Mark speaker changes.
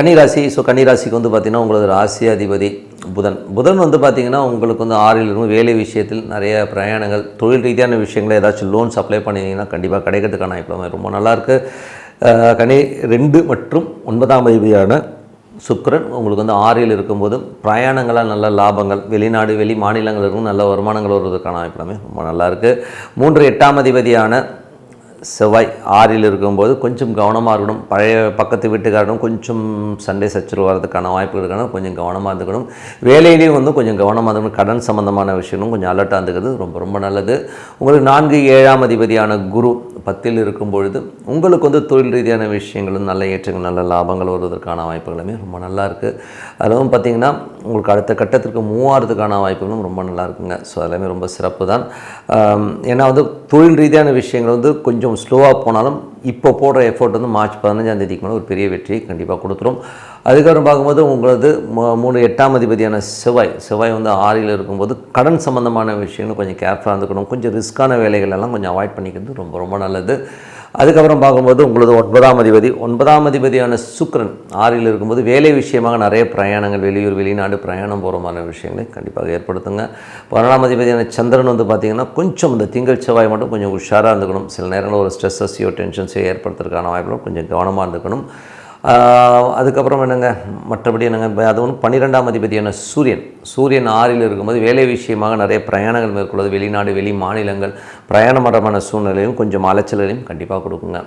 Speaker 1: கன்னிராசி. கன்னிராசிக்கு பார்த்தீங்கன்னா உங்களது ராசி அதிபதி புதன் பார்த்தீங்கன்னா உங்களுக்கு ஆறில் இருக்கும். வேலை விஷயத்தில் நிறைய பிரயாணங்கள், தொழில் ரீதியான விஷயங்களை ஏதாச்சும் லோன்ஸ் அப்ளை பண்ணிங்கன்னா கண்டிப்பாக கிடைக்கிறதுக்கான இப்போ ரொம்ப நல்லாயிருக்கு. கனி 2 மற்றும் 9ஆம் அதிபதியான சுக்கிரன் உங்களுக்கு ஆறில் இருக்கும்போது பிரயாணங்களால் நல்ல லாபங்கள், வெளிநாடு வெளி மாநிலங்கள் இருக்கும் நல்ல வருமானங்கள் வருவதற்கான வாய்ப்பு ரொம்ப நல்லாயிருக்கு. 3 8ஆம் அதிபதியான செவ்வாய் ஆறில் இருக்கும்போது கொஞ்சம் கவனமாக இருக்கணும். பழைய பக்கத்து வீட்டுக்காரனும் கொஞ்சம் சண்டை சச்சரவு வரதுக்கான வாய்ப்பு இருக்கணும். கொஞ்சம் கவனமாக இருந்துக்கணும். வேலையிலையும் கொஞ்சம் கவனமாக இருக்கணும். கடன் சம்மந்தமான விஷயமும் கொஞ்சம் அலர்ட்டாக இருந்துக்கிறது ரொம்ப ரொம்ப நல்லது. உங்களுக்கு 4 7ஆம் அதிபதியான குரு 10இல் இருக்கும்பொழுது உங்களுக்கு தொழில் ரீதியான விஷயங்களும் நல்ல ஏற்றங்கள் நல்ல லாபங்கள் வருவதற்கான வாய்ப்புகளுமே ரொம்ப நல்லா இருக்குது. அதுவும் பார்த்திங்கன்னா உங்களுக்கு அடுத்த கட்டத்திற்கு மூவாகிறதுக்கான வாய்ப்புகளும் ரொம்ப நல்லா இருக்குங்க. ஸோ எல்லாமே ரொம்ப சிறப்பு தான். ஏன்னா தொழில் ரீதியான விஷயங்கள் கொஞ்சம் ஸ்லோவாக போனாலும் இப்போ போடுற எஃபோர்ட் மார்ச் 15ஆம் தேதிக்கு மேலே ஒரு பெரிய வெற்றியை கண்டிப்பாக கொடுத்துரும். அதுக்கப்புறம் பார்க்கும்போது உங்களது 3 8ஆம் அதிபதியான செவ்வாய் ஆறில் இருக்கும்போது கடன் சம்மந்தமான விஷயங்கள் கொஞ்சம் கேர்ஃபுல்லாக இருந்துக்கணும். கொஞ்சம் ரிஸ்க்கான வேலைகள் எல்லாம் கொஞ்சம் அவாய்ட் பண்ணிக்கிறது ரொம்ப ரொம்ப நல்லது. அதுக்கப்புறம் பார்க்கும்போது உங்களது 9ஆம் அதிபதியான சுக்கிரன் ஆறில் இருக்கும்போது வேலை விஷயமாக நிறைய பிரயாணங்கள், வெளியூர் வெளிநாடு பிரயாணம் போகிற மாதிரி விஷயங்களை கண்டிப்பாக ஏற்படுத்துங்க. 11ஆம் அதிபதியான சந்திரன் பார்த்திங்கன்னா கொஞ்சம் இந்த திங்கள் செவ்வாய் மட்டும் கொஞ்சம் உஷாராக இருந்துக்கணும். சில நேரங்களில் ஒரு ஸ்ட்ரெஸ்ஸையோ டென்ஷன்ஸையோ ஏற்படுத்துறதுக்கான வாய்ப்புகளும் கொஞ்சம் கவனமாக இருந்துக்கணும். அதுக்கப்புறம் மற்றபடி 12ஆம் அதிபதியான சூரியன் ஆறில் இருக்கும்போது வேலை விஷயமாக நிறைய பிரயாணங்கள் மேற்கொள்வது, வெளிநாடு வெளி மாநிலங்கள் பிரயாணம் பண்ணுற சூழ்நிலையும் கொஞ்சம் அலைச்சலையும் கண்டிப்பாக கொடுக்குங்க.